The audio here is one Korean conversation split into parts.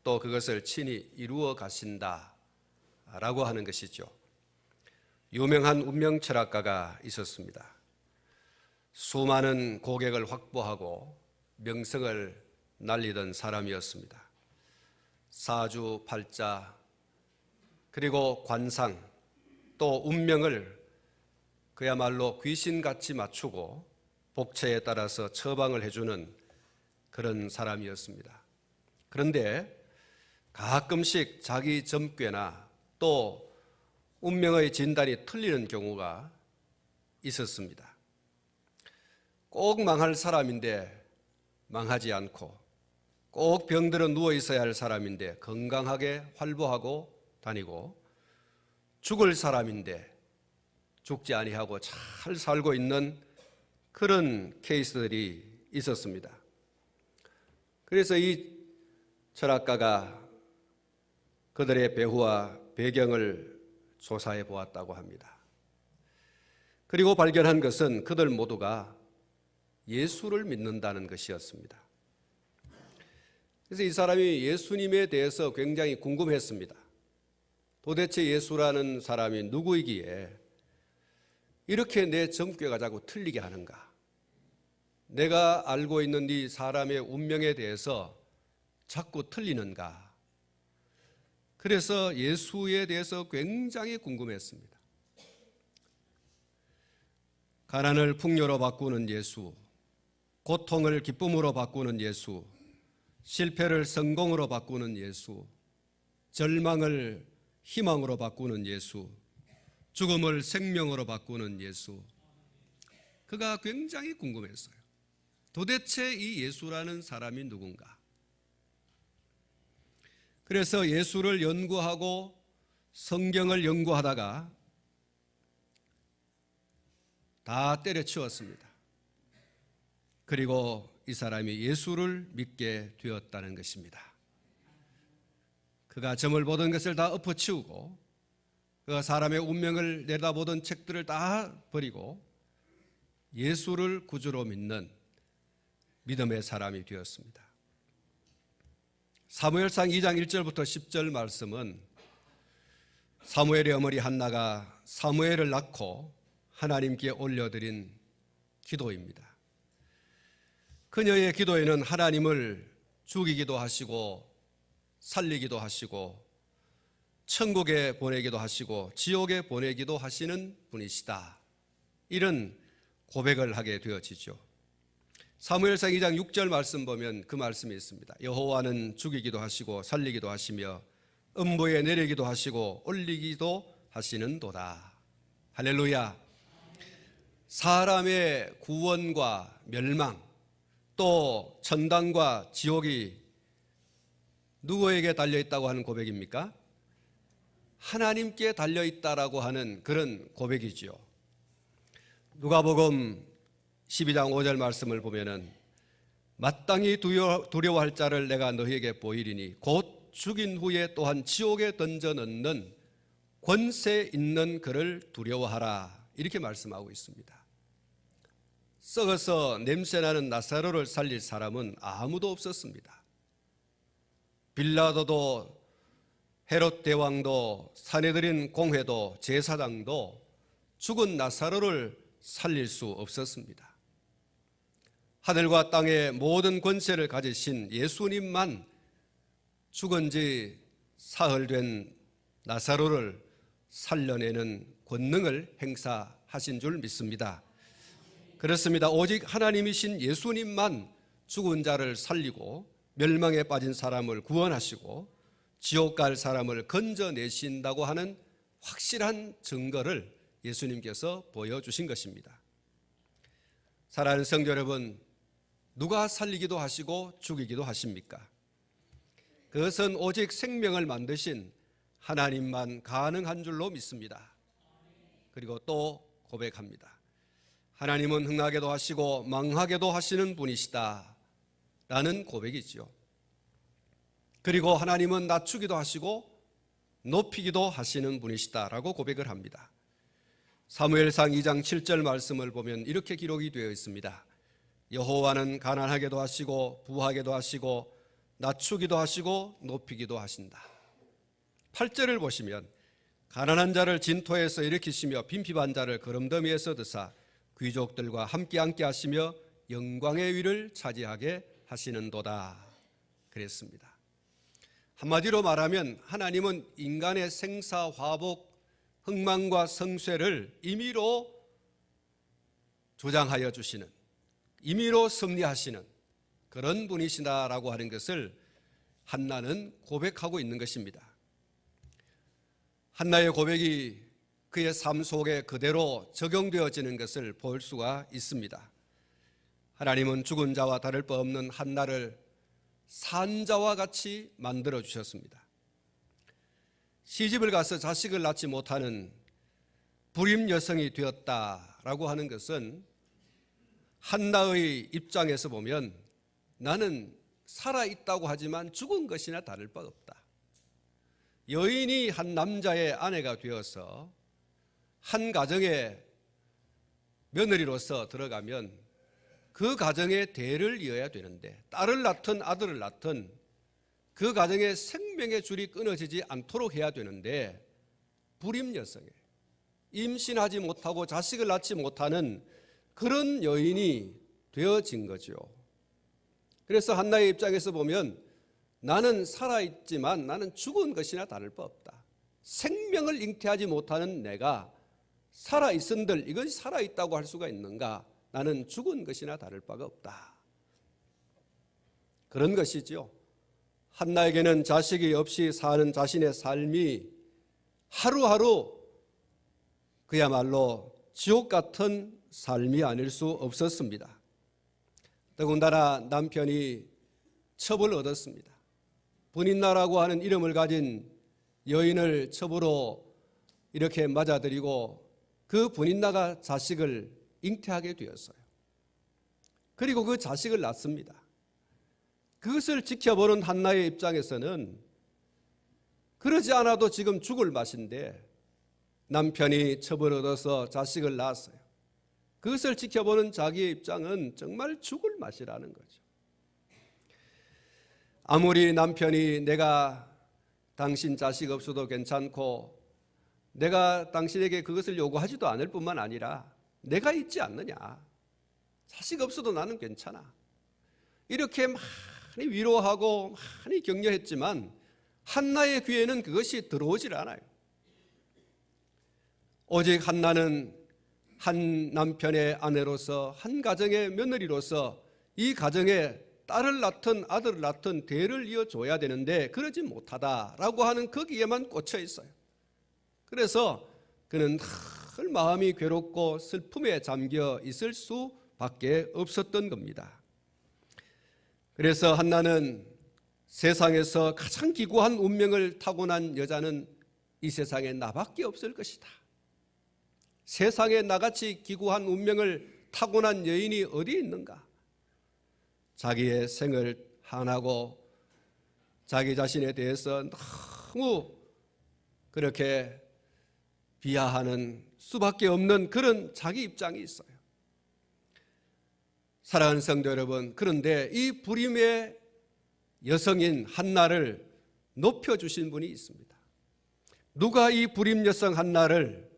또 그것을 친히 이루어 가신다라고 하는 것이죠. 유명한 운명 철학가가 있었습니다. 수많은 고객을 확보하고 명성을 날리던 사람이었습니다. 사주팔자 그리고 관상 또 운명을 그야말로 귀신같이 맞추고 복채에 따라서 처방을 해주는 그런 사람이었습니다. 그런데 가끔씩 자기 점괘나 또 운명의 진단이 틀리는 경우가 있었습니다. 꼭 망할 사람인데 망하지 않고, 꼭 병들어 누워 있어야 할 사람인데 건강하게 활보하고 다니고, 죽을 사람인데 죽지 아니하고 잘 살고 있는 그런 케이스들이 있었습니다. 그래서 이 철학가가 그들의 배후와 배경을 조사해 보았다고 합니다. 그리고 발견한 것은 그들 모두가 예수를 믿는다는 것이었습니다. 그래서 이 사람이 예수님에 대해서 굉장히 궁금했습니다. 도대체 예수라는 사람이 누구이기에 이렇게 내 점괘가 자꾸 틀리게 하는가? 내가 알고 있는 이 사람의 운명에 대해서 자꾸 틀리는가? 그래서 예수에 대해서 굉장히 궁금했습니다. 가난을 풍요로 바꾸는 예수, 고통을 기쁨으로 바꾸는 예수, 실패를 성공으로 바꾸는 예수, 절망을 희망으로 바꾸는 예수, 죽음을 생명으로 바꾸는 예수. 그가 굉장히 궁금했어요. 도대체 이 예수라는 사람이 누군가? 그래서 예수를 연구하고 성경을 연구하다가 다 때려치웠습니다. 그리고 이 사람이 예수를 믿게 되었다는 것입니다. 그가 점을 보던 것을 다 엎어치우고, 그가 사람의 운명을 내다보던 책들을 다 버리고 예수를 구주로 믿는 믿음의 사람이 되었습니다. 사무엘상 2장 1절부터 10절 말씀은 사무엘의 어머니 한나가 사무엘을 낳고 하나님께 올려드린 기도입니다. 그녀의 기도에는 하나님을 죽이기도 하시고 살리기도 하시고 천국에 보내기도 하시고 지옥에 보내기도 하시는 분이시다, 이런 고백을 하게 되어지죠. 사무엘상 2장 6절 말씀 보면 그 말씀이 있습니다. 여호와는 죽이기도 하시고 살리기도 하시며 음부에 내리기도 하시고 올리기도 하시는도다. 할렐루야. 사람의 구원과 멸망 또 천당과 지옥이 누구에게 달려있다고 하는 고백입니까? 하나님께 달려있다라고 하는 그런 고백이지요. 누가복음 12장 5절 말씀을 보면은 마땅히 두려워할 자를 내가 너희에게 보이리니 곧 죽인 후에 또한 지옥에 던져 넣는 권세 있는 그를 두려워하라, 이렇게 말씀하고 있습니다. 썩어서 냄새나는 나사로를 살릴 사람은 아무도 없었습니다. 빌라도도 헤롯 대왕도 사내들인 공회도 제사장도 죽은 나사로를 살릴 수 없었습니다. 하늘과 땅의 모든 권세를 가지신 예수님만 죽은 지 사흘 된 나사로를 살려내는 권능을 행사하신 줄 믿습니다. 그렇습니다. 오직 하나님이신 예수님만 죽은 자를 살리고 멸망에 빠진 사람을 구원하시고 지옥 갈 사람을 건져내신다고 하는 확실한 증거를 예수님께서 보여주신 것입니다. 사랑하는 성도 여러분, 누가 살리기도 하시고 죽이기도 하십니까? 그것은 오직 생명을 만드신 하나님만 가능한 줄로 믿습니다. 그리고 또 고백합니다. 하나님은 흥하게도 하시고 망하게도 하시는 분이시다 라는 고백이지요. 그리고 하나님은 낮추기도 하시고 높이기도 하시는 분이시다라고 고백을 합니다. 사무엘상 2장 7절 말씀을 보면 이렇게 기록이 되어 있습니다. 여호와는 가난하게도 하시고 부하게도 하시고 낮추기도 하시고 높이기도 하신다. 8절을 보시면 가난한 자를 진토에서 일으키시며 빈핍한 자를 거름더미에서 드사 귀족들과 함께 앉게 하시며 영광의 위를 차지하게 하시는도다 그랬습니다. 한마디로 말하면 하나님은 인간의 생사화복, 흥망과 성쇠를 임의로 조장하여 주시는, 임의로 섭리하시는 그런 분이시다라고 하는 것을 한나는 고백하고 있는 것입니다. 한나의 고백이 그의 삶 속에 그대로 적용되어지는 것을 볼 수가 있습니다. 하나님은 죽은 자와 다를 바 없는 한나를 산 자와 같이 만들어 주셨습니다. 시집을 가서 자식을 낳지 못하는 불임 여성이 되었다라고 하는 것은 한나의 입장에서 보면 나는 살아있다고 하지만 죽은 것이나 다를 바 없다. 여인이 한 남자의 아내가 되어서 한 가정의 며느리로서 들어가면 그 가정의 대를 이어야 되는데 딸을 낳든 아들을 낳든 그 가정의 생명의 줄이 끊어지지 않도록 해야 되는데 불임 여성에 임신하지 못하고 자식을 낳지 못하는 그런 여인이 되어진 거죠. 그래서 한나의 입장에서 보면 나는 살아있지만 나는 죽은 것이나 다를 바 없다. 생명을 잉태하지 못하는 내가 살아있은들 이것이 살아있다고 할 수가 있는가? 나는 죽은 것이나 다를 바가 없다. 그런 것이죠. 한나에게는 자식이 없이 사는 자신의 삶이 하루하루 그야말로 지옥 같은 삶이 아닐 수 없었습니다. 더군다나 남편이 첩을 얻었습니다. 분인나라고 하는 이름을 가진 여인을 첩으로 이렇게 맞아들이고 그 분인나가 자식을 잉태하게 되었어요. 그리고 그 자식을 낳습니다. 그것을 지켜보는 한나의 입장에서는 그러지 않아도 지금 죽을 맛인데 남편이 첩을 얻어서 자식을 낳았어요. 그것을 지켜보는 자기의 입장은 정말 죽을 맛이라는 거죠. 아무리 남편이 내가 당신 자식 없어도 괜찮고 내가 당신에게 그것을 요구하지도 않을 뿐만 아니라 내가 있지 않느냐, 자식 없어도 나는 괜찮아, 이렇게 많이 위로하고 많이 격려했지만 한나의 귀에는 그것이 들어오질 않아요. 오직 한나는 한 남편의 아내로서 한 가정의 며느리로서 이 가정에 딸을 낳든 아들을 낳든 대를 이어줘야 되는데 그러지 못하다라고 하는 거기에만 꽂혀 있어요. 그래서 그는 늘 마음이 괴롭고 슬픔에 잠겨 있을 수밖에 없었던 겁니다. 그래서 한나는 세상에서 가장 기구한 운명을 타고난 여자는 이 세상에 나밖에 없을 것이다. 세상에 나같이 기구한 운명을 타고난 여인이 어디 있는가? 자기의 생을 한하고 자기 자신에 대해서 너무 그렇게 비하하는 수밖에 없는 그런 자기 입장이 있어요. 사랑하는 성도 여러분, 그런데 이 불임의 여성인 한나를 높여주신 분이 있습니다. 누가 이 불임 여성 한나를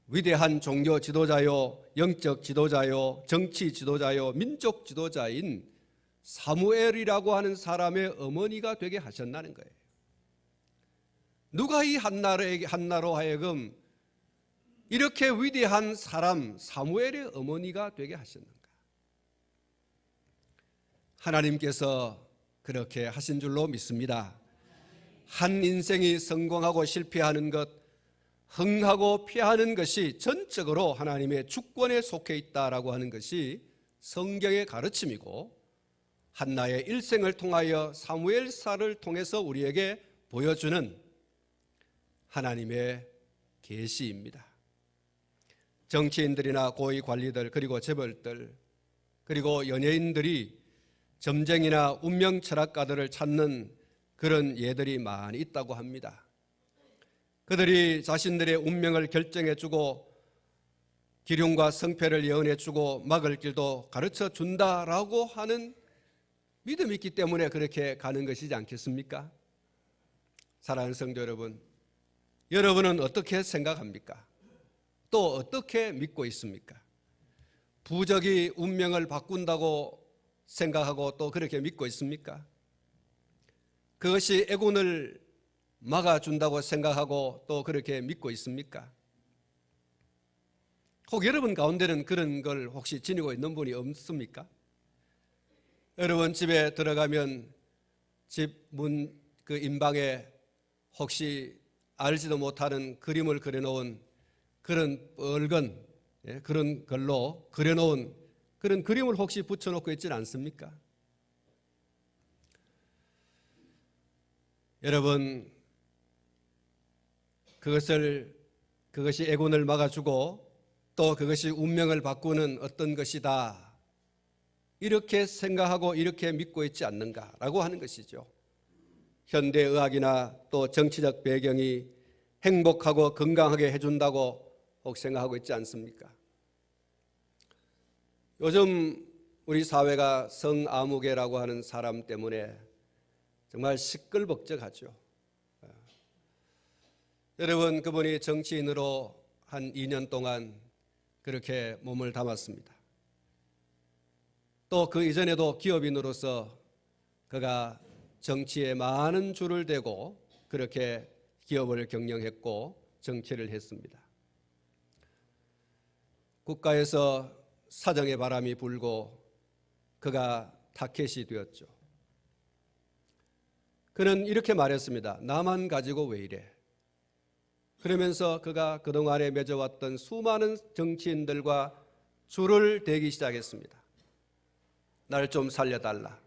위대한 종교 지도자요, 영적 지도자요, 정치 지도자요, 민족 지도자인 사무엘이라고 하는 사람의 어머니가 되게 하셨다는 거예요. 누가 이 한나로 하여금 이렇게 위대한 사람 사무엘의 어머니가 되게 하셨는가? 하나님께서 그렇게 하신 줄로 믿습니다. 한 인생이 성공하고 실패하는 것, 흥하고 피하는 것이 전적으로 하나님의 주권에 속해 있다라고 하는 것이 성경의 가르침이고 한나의 일생을 통하여 사무엘사를 통해서 우리에게 보여주는 하나님의 계시입니다. 정치인들이나 고위 관리들 그리고 재벌들 그리고 연예인들이 점쟁이나 운명 철학가들을 찾는 그런 예들이 많이 있다고 합니다. 그들이 자신들의 운명을 결정해주고 기륭과 성패를 예언해주고 막을 길도 가르쳐준다라고 하는 믿음이 있기 때문에 그렇게 가는 것이지 않겠습니까? 사랑하는 성도 여러분, 여러분은 어떻게 생각합니까? 또 어떻게 믿고 있습니까? 부적이 운명을 바꾼다고 생각하고 또 그렇게 믿고 있습니까? 그것이 애군을 막아준다고 생각하고 또 그렇게 믿고 있습니까? 혹 여러분 가운데는 그런 걸 혹시 지니고 있는 분이 없습니까? 여러분 집에 들어가면 집 문 그 인방에 혹시 알지도 못하는 그림을 그려놓은 그런 뻘건 그런 걸로 그려놓은 그런 그림을 혹시 붙여놓고 있지는 않습니까? 여러분, 그것이 애군을 막아주고 또 그것이 운명을 바꾸는 어떤 것이다, 이렇게 생각하고 이렇게 믿고 있지 않는가라고 하는 것이죠. 현대의학이나 또 정치적 배경이 행복하고 건강하게 해준다고 혹 생각하고 있지 않습니까? 요즘 우리 사회가 성아무개라고 하는 사람 때문에 정말 시끌벅적하죠. 여러분, 그분이 정치인으로 한 2년 동안 그렇게 몸을 담았습니다. 또 그 이전에도 기업인으로서 그가 정치에 많은 줄을 대고 그렇게 기업을 경영했고 정치를 했습니다. 국가에서 사정의 바람이 불고 그가 타켓이 되었죠. 그는 이렇게 말했습니다. 나만 가지고 왜 이래? 그러면서 그가 그동안에 맺어왔던 수많은 정치인들과 줄을 대기 시작했습니다. 날 좀 살려달라.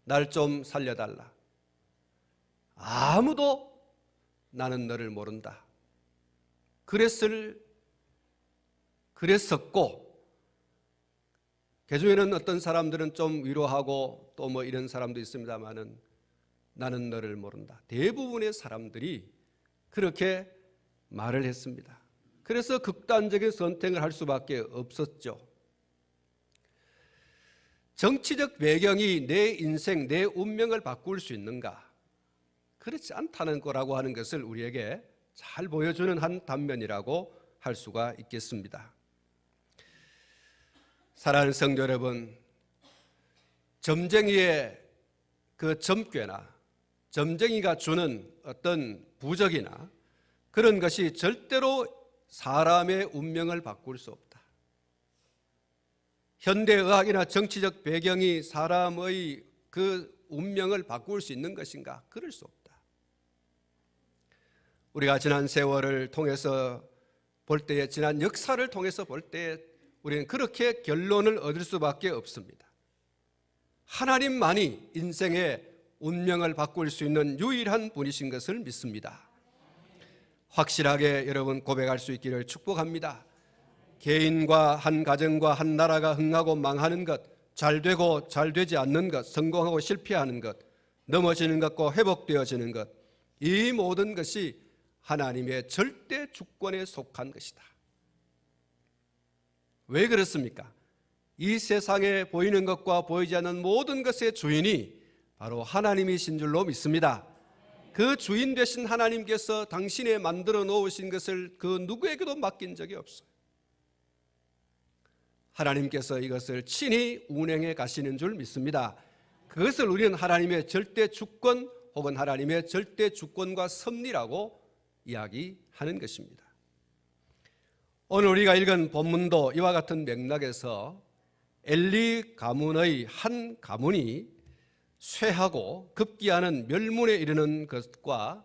날 좀 살려달라. 아무도 나는 너를 모른다. 그랬었고, 그중에는 어떤 사람들은 좀 위로하고 또 뭐 이런 사람도 있습니다만은 나는 너를 모른다. 대부분의 사람들이 그렇게 말을 했습니다. 그래서 극단적인 선택을 할 수밖에 없었죠. 정치적 배경이 내 인생, 내 운명을 바꿀 수 있는가? 그렇지 않다는 거라고 하는 것을 우리에게 잘 보여주는 한 단면이라고 할 수가 있겠습니다. 사랑하는 성도 여러분, 점쟁이의 그 점괘나 점쟁이가 주는 어떤 부적이나 그런 것이 절대로 사람의 운명을 바꿀 수 없다. 현대의학이나 정치적 배경이 사람의 그 운명을 바꿀 수 있는 것인가? 그럴 수 없다. 우리가 지난 세월을 통해서 볼 때에, 지난 역사를 통해서 볼 때에 우리는 그렇게 결론을 얻을 수밖에 없습니다. 하나님만이 인생의 운명을 바꿀 수 있는 유일한 분이신 것을 믿습니다. 확실하게 여러분 고백할 수 있기를 축복합니다. 개인과 한 가정과 한 나라가 흥하고 망하는 것, 잘 되고 잘 되지 않는 것, 성공하고 실패하는 것, 넘어지는 것과 회복되어지는 것, 이 모든 것이 하나님의 절대 주권에 속한 것이다. 왜 그렇습니까? 이 세상에 보이는 것과 보이지 않는 모든 것의 주인이 바로 하나님이신 줄로 믿습니다. 그 주인 되신 하나님께서 당신의 만들어 놓으신 것을 그 누구에게도 맡긴 적이 없어요. 하나님께서 이것을 친히 운행해 가시는 줄 믿습니다. 그것을 우리는 하나님의 절대 주권 혹은 하나님의 절대 주권과 섭리라고 이야기하는 것입니다. 오늘 우리가 읽은 본문도 이와 같은 맥락에서 엘리 가문의 한 가문이 쇠하고 급기야는 멸문에 이르는 것과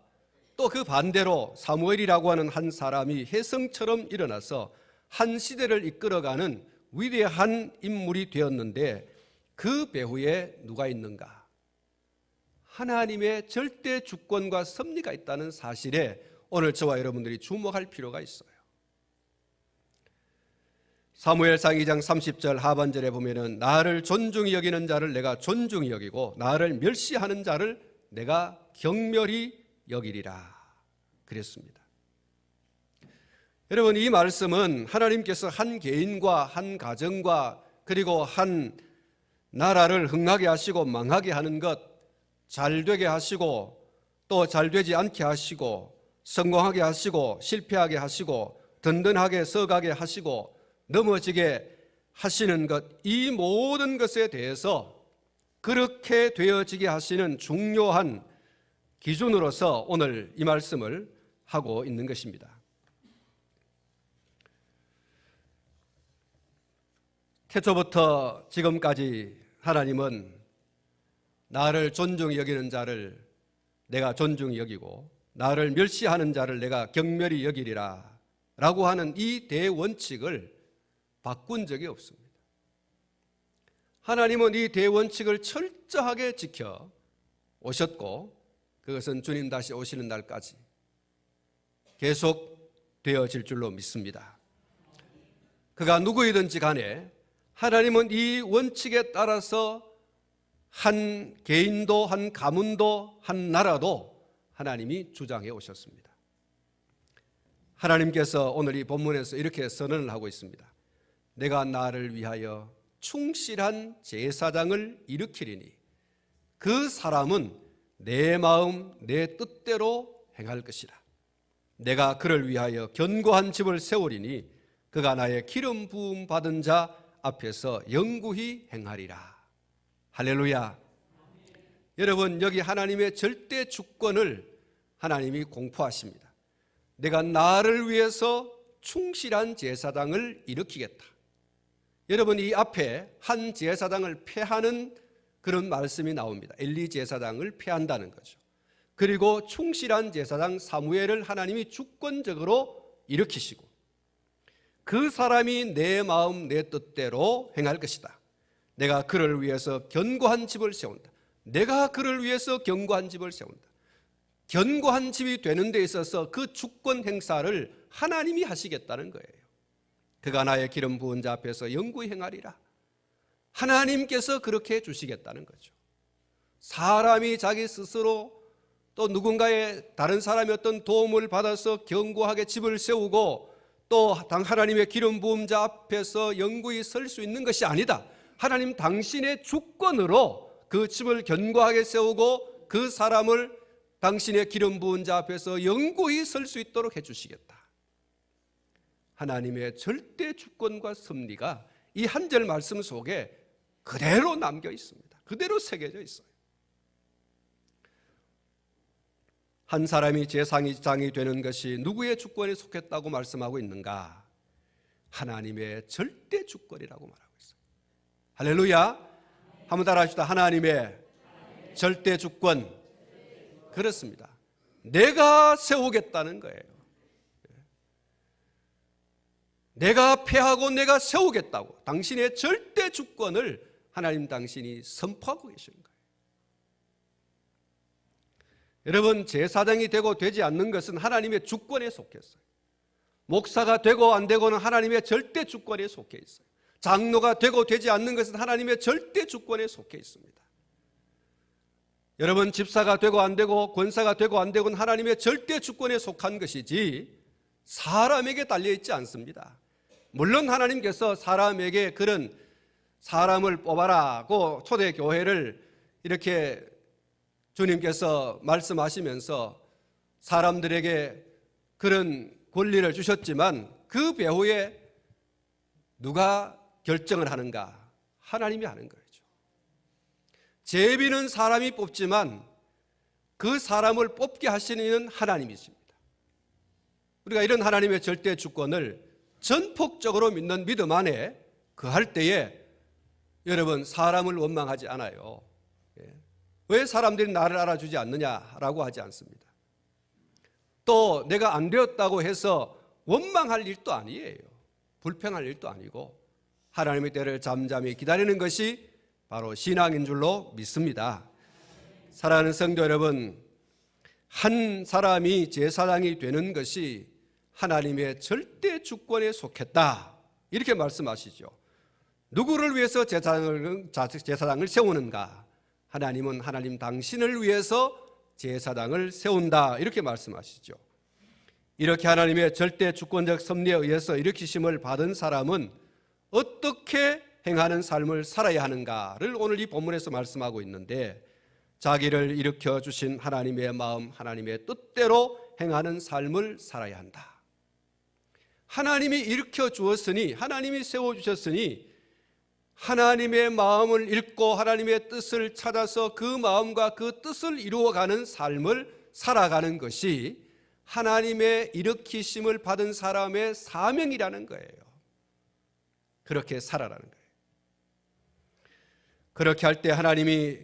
또 그 반대로 사무엘이라고 하는 한 사람이 혜성처럼 일어나서 한 시대를 이끌어가는 위대한 인물이 되었는데 그 배후에 누가 있는가? 하나님의 절대 주권과 섭리가 있다는 사실에 오늘 저와 여러분들이 주목할 필요가 있어요. 사무엘상 2장 30절 하반절에 보면은 나를 존중히 여기는 자를 내가 존중히 여기고 나를 멸시하는 자를 내가 경멸히 여기리라 그랬습니다. 여러분, 이 말씀은 하나님께서 한 개인과 한 가정과 그리고 한 나라를 흥하게 하시고 망하게 하는 것, 잘되게 하시고 또 잘되지 않게 하시고 성공하게 하시고 실패하게 하시고 든든하게 서가게 하시고 넘어지게 하시는 것, 이 모든 것에 대해서 그렇게 되어지게 하시는 중요한 기준으로서 오늘 이 말씀을 하고 있는 것입니다. 태초부터 지금까지 하나님은 나를 존중히 여기는 자를 내가 존중히 여기고 나를 멸시하는 자를 내가 경멸히 여기리라 라고 하는 이 대원칙을 바꾼 적이 없습니다. 하나님은 이 대원칙을 철저하게 지켜 오셨고 그것은 주님 다시 오시는 날까지 계속 되어질 줄로 믿습니다. 그가 누구이든지 간에 하나님은 이 원칙에 따라서 한 개인도 한 가문도 한 나라도 하나님이 주장해 오셨습니다. 하나님께서 오늘 이 본문에서 이렇게 선언을 하고 있습니다. 내가 나를 위하여 충실한 제사장을 일으키리니 그 사람은 내 마음 내 뜻대로 행할 것이라. 내가 그를 위하여 견고한 집을 세우리니 그가 나의 기름 부음 받은 자 앞에서 영구히 행하리라. 할렐루야. 여러분, 여기 하나님의 절대 주권을 하나님이 공포하십니다. 내가 나를 위해서 충실한 제사장을 일으키겠다. 여러분, 이 앞에 한 제사장을 폐하는 그런 말씀이 나옵니다. 엘리 제사장을 폐한다는 거죠. 그리고 충실한 제사장 사무엘을 하나님이 주권적으로 일으키시고 그 사람이 내 마음 내 뜻대로 행할 것이다. 내가 그를 위해서 견고한 집을 세운다. 내가 그를 위해서 견고한 집을 세운다. 견고한 집이 되는 데 있어서 그 주권 행사를 하나님이 하시겠다는 거예요. 그가 나의 기름 부은 자 앞에서 영구히 행하리라. 하나님께서 그렇게 해주시겠다는 거죠. 사람이 자기 스스로 또 누군가의 다른 사람의 어떤 도움을 받아서 견고하게 집을 세우고 또 하나님의 기름 부은 자 앞에서 영구히 설 수 있는 것이 아니다. 하나님 당신의 주권으로 그 집을 견고하게 세우고 그 사람을 당신의 기름 부은 자 앞에서 영구히 설 수 있도록 해주시겠다. 하나님의 절대 주권과 섭리가 이 한 절 말씀 속에 그대로 남겨 있습니다. 그대로 새겨져 있어요. 한 사람이 제사장이 되는 것이 누구의 주권에 속했다고 말씀하고 있는가? 하나님의 절대 주권이라고 말하고 있어요. 할렐루야. 한번 따라 합시다. 하나님의 절대 주권. 그렇습니다. 내가 세우겠다는 거예요. 내가 폐하고 내가 세우겠다고 당신의 절대 주권을 하나님 당신이 선포하고 계시는 거예요. 여러분, 제사장이 되고 되지 않는 것은 하나님의 주권에 속했어요. 목사가 되고 안 되고는 하나님의 절대 주권에 속해 있어요. 장로가 되고 되지 않는 것은 하나님의 절대 주권에 속해 있습니다. 여러분, 집사가 되고 안 되고 권사가 되고 안 되고는 하나님의 절대 주권에 속한 것이지 사람에게 달려있지 않습니다. 물론 하나님께서 사람에게 그런 사람을 뽑아라고 초대교회를 이렇게 주님께서 말씀하시면서 사람들에게 그런 권리를 주셨지만 그 배후에 누가 결정을 하는가? 하나님이 하는 거죠. 제비는 사람이 뽑지만 그 사람을 뽑게 하시는 이는 하나님이십니다. 우리가 이런 하나님의 절대 주권을 전폭적으로 믿는 믿음 안에 거할 때에 여러분, 사람을 원망하지 않아요. 왜 사람들이 나를 알아주지 않느냐라고 하지 않습니다. 또 내가 안 되었다고 해서 원망할 일도 아니에요. 불평할 일도 아니고 하나님의 때를 잠잠히 기다리는 것이 바로 신앙인 줄로 믿습니다. 사랑하는 성도 여러분, 한 사람이 제사장이 되는 것이 하나님의 절대 주권에 속했다, 이렇게 말씀하시죠. 누구를 위해서 제사장을 세우는가? 하나님은 하나님 당신을 위해서 제사장을 세운다, 이렇게 말씀하시죠. 이렇게 하나님의 절대 주권적 섭리에 의해서 일으키심을 받은 사람은 어떻게 행하는 삶을 살아야 하는가를 오늘 이 본문에서 말씀하고 있는데, 자기를 일으켜 주신 하나님의 마음, 하나님의 뜻대로 행하는 삶을 살아야 한다. 하나님이 일으켜 주었으니, 하나님이 세워주셨으니 하나님의 마음을 읽고 하나님의 뜻을 찾아서 그 마음과 그 뜻을 이루어가는 삶을 살아가는 것이 하나님의 일으키심을 받은 사람의 사명이라는 거예요. 그렇게 살아라는 거예요. 그렇게 할 때 하나님이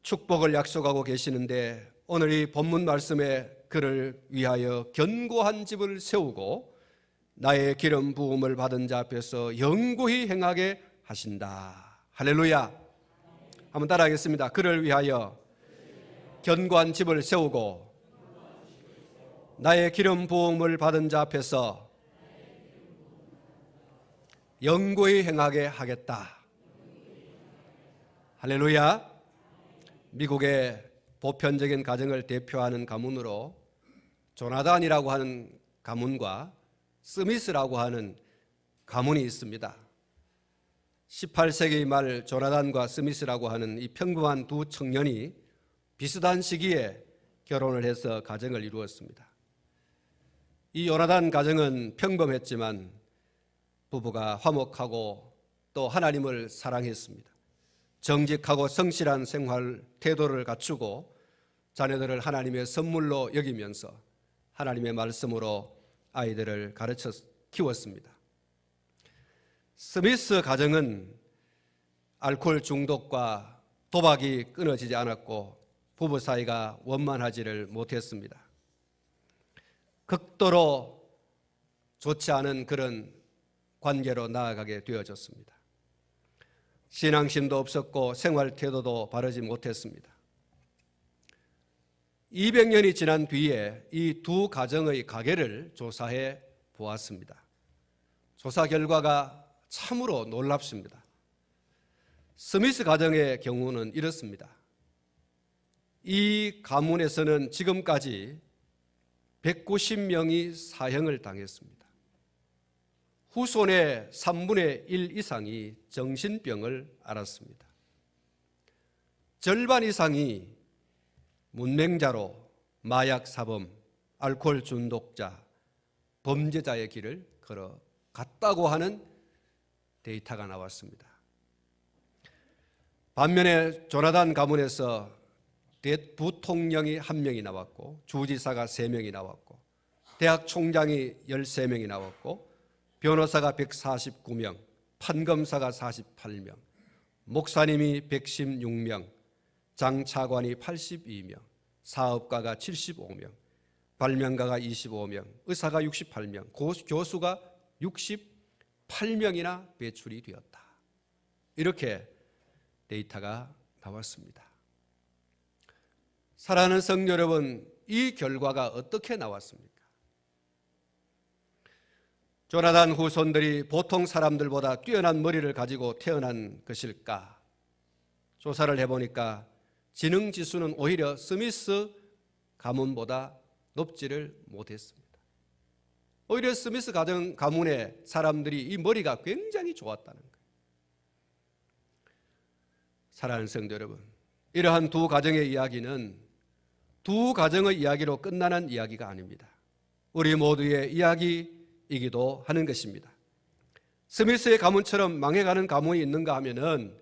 축복을 약속하고 계시는데, 오늘 이 본문 말씀에 그를 위하여 견고한 집을 세우고 나의 기름 부음을 받은 자 앞에서 영구히 행하게 하신다. 할렐루야. 한번 따라하겠습니다. 그를 위하여 견고한 집을 세우고 나의 기름 부음을 받은 자 앞에서 영구히 행하게 하겠다. 할렐루야. 미국의 보편적인 가정을 대표하는 가문으로 조나단이라고 하는 가문과 스미스라고 하는 가문이 있습니다. 18세기 말 조나단과 스미스라고 하는 이 평범한 두 청년이 비슷한 시기에 결혼을 해서 가정을 이루었습니다. 이 요나단 가정은 평범했지만 부부가 화목하고 또 하나님을 사랑했습니다. 정직하고 성실한 생활 태도를 갖추고 자녀들을 하나님의 선물로 여기면서 하나님의 말씀으로 아이들을 가르쳐 키웠습니다. 스미스 가정은 알코올 중독과 도박이 끊어지지 않았고 부부 사이가 원만하지를 못했습니다. 극도로 좋지 않은 그런 관계로 나아가게 되어졌습니다. 신앙심도 없었고 생활 태도도 바르지 못했습니다. 200년이 지난 뒤에 이 두 가정의 가계를 조사해 보았습니다. 조사 결과가 참으로 놀랍습니다. 스미스 가정의 경우는 이렇습니다. 이 가문에서는 지금까지 190명이 사형을 당했습니다. 후손의 3분의 1 이상이 정신병을 앓았습니다. 절반 이상이 문맹자로 마약 사범, 알코올 중독자, 범죄자의 길을 걸어갔다고 하는 데이터가 나왔습니다. 반면에 조나단 가문에서 부통령이 1명이 나왔고 주지사가 3명이 나왔고 대학 총장이 13명이 나왔고 변호사가 149명, 판검사가 48명, 목사님이 116명, 장차관이 82명, 사업가가 75명, 발명가가 25명, 의사가 68명, 교수가 68명이나 배출이 되었다. 이렇게 데이터가 나왔습니다. 사랑하는 성도 여러분, 이 결과가 어떻게 나왔습니까? 조나단 후손들이 보통 사람들보다 뛰어난 머리를 가지고 태어난 것일까? 조사를 해보니까 지능지수는 오히려 스미스 가문보다 높지를 못했습니다. 오히려 스미스 가문의 사람들이 이 머리가 굉장히 좋았다는 거예요. 사랑하는 성도 여러분, 이러한 두 가정의 이야기는 두 가정의 이야기로 끝나는 이야기가 아닙니다. 우리 모두의 이야기이기도 하는 것입니다. 스미스의 가문처럼 망해가는 가문이 있는가 하면은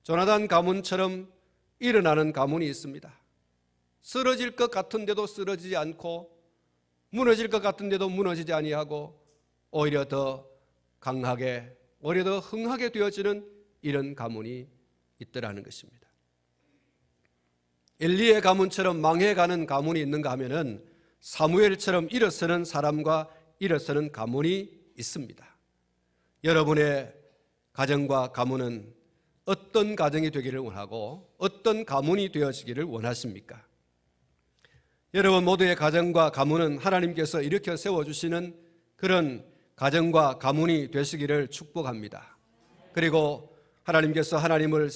조나단 가문처럼 일어나는 가문이 있습니다. 쓰러질 것 같은데도 쓰러지지 않고 무너질 것 같은데도 무너지지 아니하고 오히려 더 강하게, 오히려 더 흥하게 되어지는 이런 가문이 있더라는 것입니다. 엘리의 가문처럼 망해가는 가문이 있는가 하면은 사무엘처럼 일어서는 사람과 일어서는 가문이 있습니다. 여러분의 가정과 가문은 어떤 가정이 되기를 원하고 어떤 가문이 되어지기를 원하십니까? 여러분 모두의 가정과 가문은 하나님께서 일으켜 세워주시는 그런 가정과 가문이 되시기를 축복합니다. 그리고 하나님께서 하나님을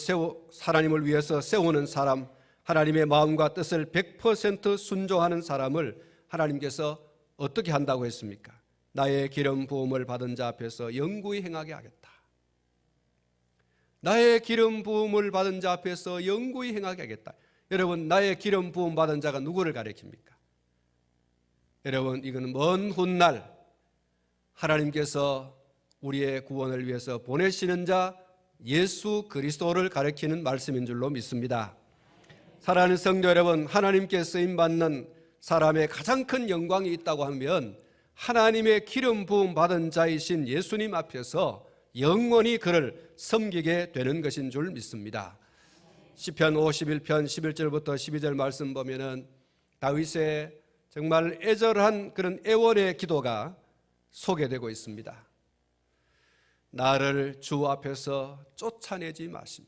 위해서 세우는 사람, 하나님의 마음과 뜻을 100% 순종하는 사람을 하나님께서 어떻게 한다고 했습니까? 나의 기름 부음을 받은 자 앞에서 영구히 행하게 하겠다. 나의 기름 부음을 받은 자 앞에서 영구히 행하게 하겠다. 여러분, 나의 기름 부음 받은 자가 누구를 가리킵니까? 여러분, 이거는 먼 훗날 하나님께서 우리의 구원을 위해서 보내시는 자 예수 그리스도를 가리키는 말씀인 줄로 믿습니다. 사랑하는 성도 여러분, 하나님께 쓰임받는 사람의 가장 큰 영광이 있다고 하면 하나님의 기름 부음 받은 자이신 예수님 앞에서 영원히 그를 섬기게 되는 것인 줄 믿습니다. 시편 51편 11절부터 12절 말씀 보면은 다윗의 정말 애절한 그런 애원의 기도가 소개되고 있습니다. 나를 주 앞에서 쫓아내지 마시며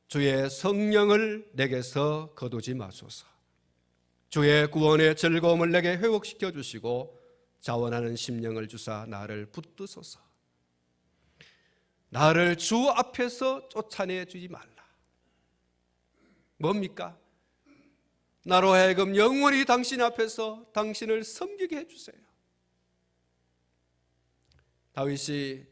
주의 성령을 내게서 거두지 마소서. 주의 구원의 즐거움을 내게 회복시켜 주시고 자원하는 심령을 주사 나를 붙드소서. 나를 주 앞에서 쫓아내 주지 말라. 뭡니까? 나로 하여금 영원히 당신 앞에서 당신을 섬기게 해주세요. 다윗이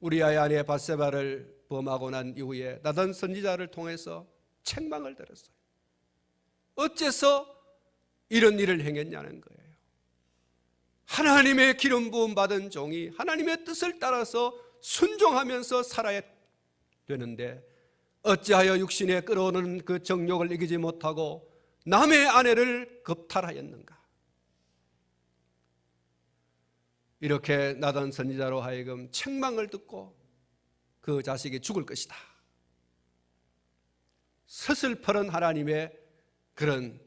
우리아의 아내 밧세바를 범하고 난 이후에 나단 선지자를 통해서 책망을 들었어요. 어째서 이런 일을 행했냐는 거예요. 하나님의 기름 부음 받은 종이 하나님의 뜻을 따라서 순종하면서 살아야 되는데 어찌하여 육신에 끌어오는 그 정욕을 이기지 못하고 남의 아내를 겁탈하였는가? 이렇게 나단 선지자로 하여금 책망을 듣고 그 자식이 죽을 것이다. 서슬퍼런 하나님의 그런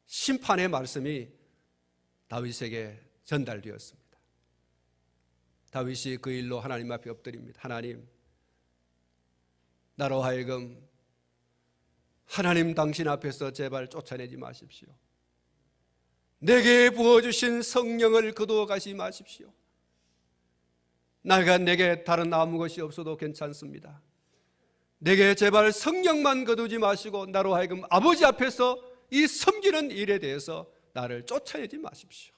심판의 말씀이 다윗에게 전달되었습니다. 다윗이 그 일로 하나님 앞에 엎드립니다. 하나님, 나로 하여금 하나님 당신 앞에서 제발 쫓아내지 마십시오. 내게 부어주신 성령을 거두어 가지 마십시오. 내게 다른 아무 것이 없어도 괜찮습니다. 내게 제발 성령만 거두지 마시고 나로 하여금 아버지 앞에서 이 섬기는 일에 대해서 나를 쫓아내지 마십시오.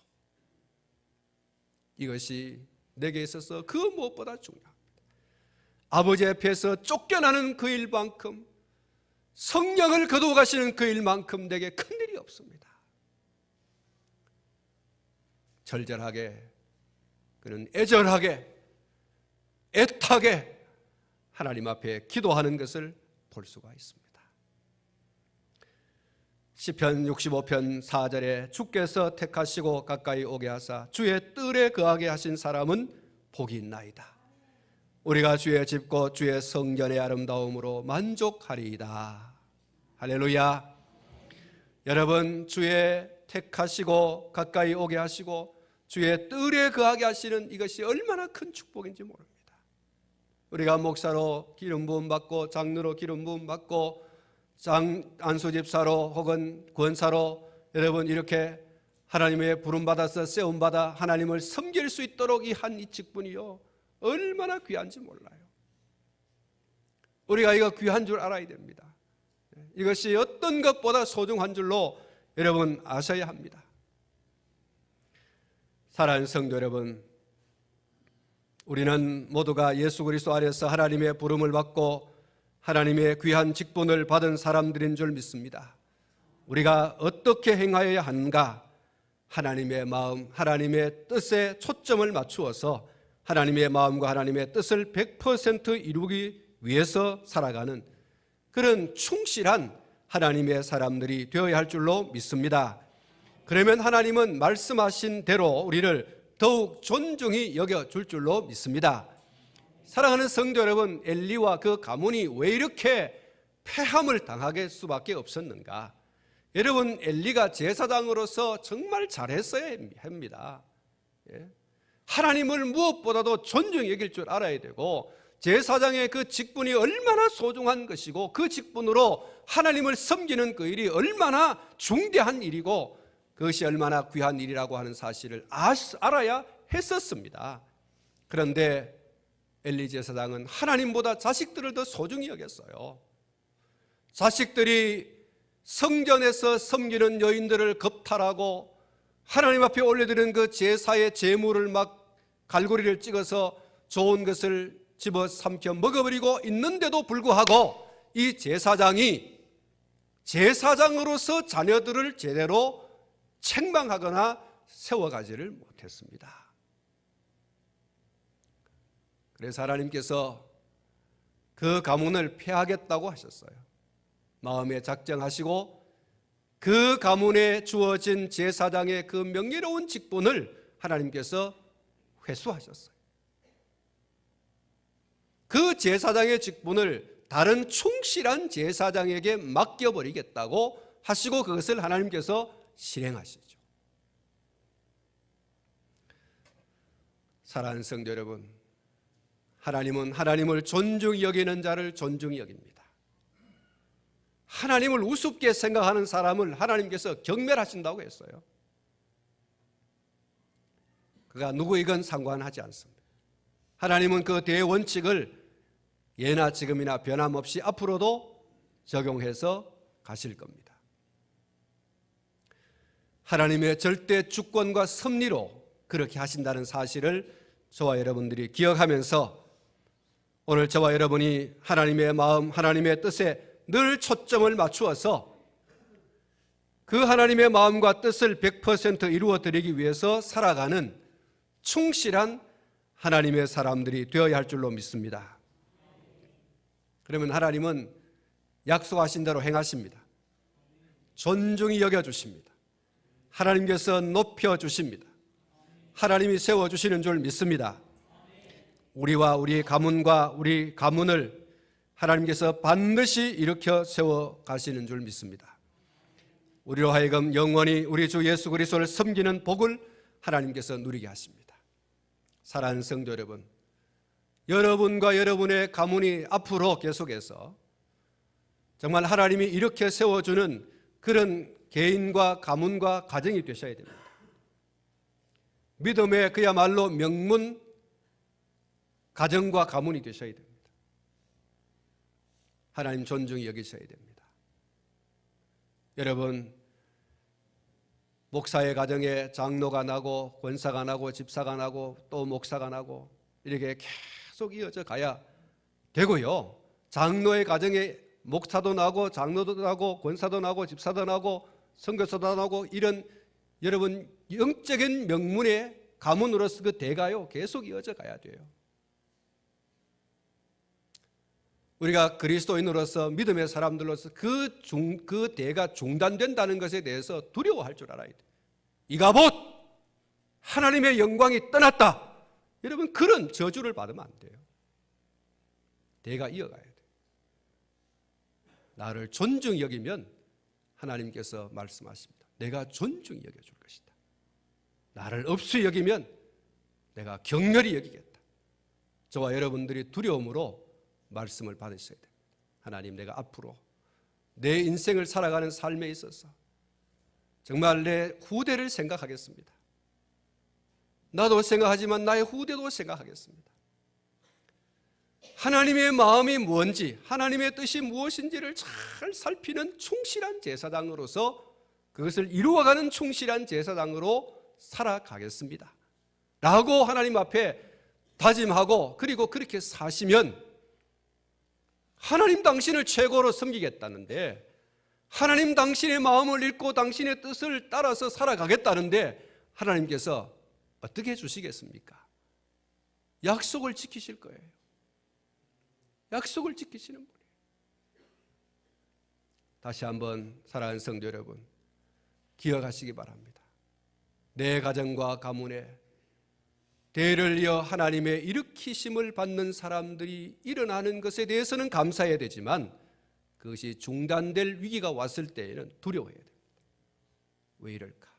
이것이 내게 있어서 그 무엇보다 중요합니다. 아버지 앞에서 쫓겨나는 그 일만큼, 성령을 거두어 가시는 그 일만큼 내게 큰 일이 없습니다. 절절하게, 그는 애절하게, 애타게 하나님 앞에 기도하는 것을 볼 수가 있습니다. 시편 65편 4절에 주께서 택하시고 가까이 오게 하사 주의 뜰에 거하게 하신 사람은 복이 있나이다. 우리가 주의 집고 주의 성전의 아름다움으로 만족하리이다. 할렐루야. 여러분, 주의 택하시고 가까이 오게 하시고 주의 뜰에 거하게 하시는 이것이 얼마나 큰 축복인지 모릅니다. 우리가 목사로 기름 부음 받고 장로로 기름 부음 받고 안수집사로 혹은 권사로 여러분 이렇게 하나님의 부름 받아서 세움 받아 하나님을 섬길 수 있도록 이 한 이 직분이요 얼마나 귀한지 몰라요. 우리가 이거 귀한 줄 알아야 됩니다. 이것이 어떤 것보다 소중한 줄로 여러분 아셔야 합니다. 사랑하는 성도 여러분, 우리는 모두가 예수 그리스도 안에서 하나님의 부름을 받고 하나님의 귀한 직분을 받은 사람들인 줄 믿습니다. 우리가 어떻게 행하여야 하는가? 하나님의 마음, 하나님의 뜻에 초점을 맞추어서 하나님의 마음과 하나님의 뜻을 100% 이루기 위해서 살아가는 그런 충실한 하나님의 사람들이 되어야 할 줄로 믿습니다. 그러면 하나님은 말씀하신 대로 우리를 더욱 존중히 여겨줄 줄로 믿습니다. 사랑하는 성도 여러분, 엘리와 그 가문이 왜 이렇게 폐함을 당하게 수밖에 없었는가? 여러분, 엘리가 제사장으로서 정말 잘했어야 합니다. 하나님을 무엇보다도 존중히 여길 줄 알아야 되고 제사장의 그 직분이 얼마나 소중한 것이고 그 직분으로 하나님을 섬기는 그 일이 얼마나 중대한 일이고 그것이 얼마나 귀한 일이라고 하는 사실을 알아야 했었습니다. 그런데 엘리 제사장은 하나님보다 자식들을 더 소중히 여겼어요. 자식들이 성전에서 섬기는 여인들을 겁탈하고 하나님 앞에 올려드리는 그 제사의 제물을 막 갈고리를 찍어서 좋은 것을 집어삼켜 먹어버리고 있는데도 불구하고 이 제사장이 제사장으로서 자녀들을 제대로 책망하거나 세워가지를 못했습니다. 그래서 하나님께서 그 가문을 폐하겠다고 하셨어요. 마음에 작정하시고 그 가문에 주어진 제사장의 그 명예로운 직분을 하나님께서 회수하셨어요. 그 제사장의 직분을 다른 충실한 제사장에게 맡겨버리겠다고 하시고 그것을 하나님께서 실행하시죠. 사랑하는 성도 여러분, 하나님은 하나님을 존중히 여기는 자를 존중히 여깁니다. 하나님을 우습게 생각하는 사람을 하나님께서 경멸하신다고 했어요. 그가 누구이건 상관하지 않습니다. 하나님은 그 대원칙을 예나 지금이나 변함없이 앞으로도 적용해서 가실 겁니다. 하나님의 절대 주권과 섭리로 그렇게 하신다는 사실을 저와 여러분들이 기억하면서 오늘 저와 여러분이 하나님의 마음, 하나님의 뜻에 늘 초점을 맞추어서 그 하나님의 마음과 뜻을 100% 이루어 드리기 위해서 살아가는 충실한 하나님의 사람들이 되어야 할 줄로 믿습니다. 그러면 하나님은 약속하신 대로 행하십니다. 존중히 여겨주십니다. 하나님께서 높여주십니다. 하나님이 세워주시는 줄 믿습니다. 우리와 우리 가문과 우리 가문을 하나님께서 반드시 일으켜 세워 가시는 줄 믿습니다. 우리로 하여금 영원히 우리 주 예수 그리스도를 섬기는 복을 하나님께서 누리게 하십니다. 사랑하는 성도 여러분, 여러분과 여러분의 가문이 앞으로 계속해서 정말 하나님이 이렇게 세워주는 그런 개인과 가문과 가정이 되셔야 됩니다. 믿음의 그야말로 명문 가정과 가문이 되셔야 됩니다. 하나님 존중히 여기셔야 됩니다. 여러분, 목사의 가정에 장로가 나고 권사가 나고 집사가 나고 또 목사가 나고 이렇게 계속 이어져 가야 되고요. 장로의 가정에 목사도 나고 장로도 나고 권사도 나고 집사도 나고 선교사도 나고 이런 여러분 영적인 명문의 가문으로서 그 대가요 계속 이어져 가야 돼요. 우리가 그리스도인으로서 믿음의 사람들로서 그 대가 중단된다는 것에 대해서 두려워할 줄 알아야 돼요. 이가봇 하나님의 영광이 떠났다. 여러분 그런 저주를 받으면 안 돼요. 대가 이어가야 돼요. 나를 존중히 여기면 하나님께서 말씀하십니다. 내가 존중히 여겨줄 것이다. 나를 업수히 여기면 내가 경멸히 여기겠다. 저와 여러분들이 두려움으로 말씀을 받으셔야 됩니다. 하나님, 내가 앞으로 내 인생을 살아가는 삶에 있어서 정말 내 후대를 생각하겠습니다. 나도 생각하지만 나의 후대도 생각하겠습니다. 하나님의 마음이 뭔지, 하나님의 뜻이 무엇인지를 잘 살피는 충실한 제사장으로서 그것을 이루어가는 충실한 제사장으로 살아가겠습니다 라고 하나님 앞에 다짐하고 그리고 그렇게 사시면 하나님 당신을 최고로 섬기겠다는데, 하나님 당신의 마음을 읽고 당신의 뜻을 따라서 살아가겠다는데 하나님께서 어떻게 해주시겠습니까? 약속을 지키실 거예요. 약속을 지키시는 분이에요. 다시 한번 사랑하는 성도 여러분, 기억하시기 바랍니다. 내 가정과 가문에 대를 이어 하나님의 일으키심을 받는 사람들이 일어나는 것에 대해서는 감사해야 되지만 그것이 중단될 위기가 왔을 때에는 두려워해야 됩니다. 왜 이럴까?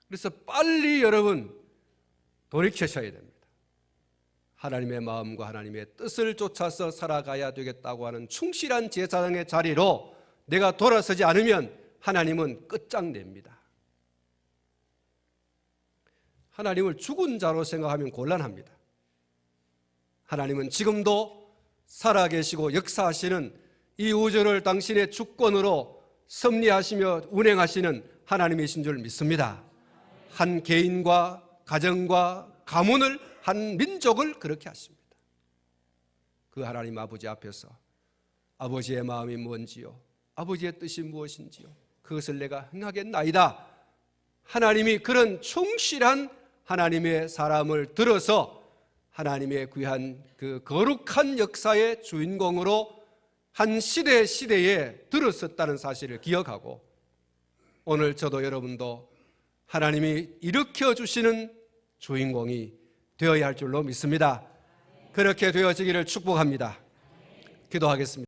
그래서 빨리 여러분 돌이키셔야 됩니다. 하나님의 마음과 하나님의 뜻을 쫓아서 살아가야 되겠다고 하는 충실한 제사장의 자리로 내가 돌아서지 않으면 하나님은 끝장냅니다. 하나님을 죽은 자로 생각하면 곤란합니다. 하나님은 지금도 살아계시고 역사하시는 이 우주를 당신의 주권으로 섭리하시며 운행하시는 하나님이신 줄 믿습니다. 한 개인과 가정과 가문을, 한 민족 목적을 그렇게 하십니다. 그 하나님 아버지 앞에서 아버지의 마음이 뭔지요, 아버지의 뜻이 무엇인지요, 그것을 내가 행하겠나이다. 하나님이 그런 충실한 하나님의 사람을 들어서 하나님의 귀한 그 거룩한 역사의 주인공으로 한 시대에 들었었다는 사실을 기억하고, 오늘 저도 여러분도 하나님이 일으켜 주시는 주인공이 되어야 할 줄로 믿습니다. 그렇게 되어지기를 축복합니다. 기도하겠습니다.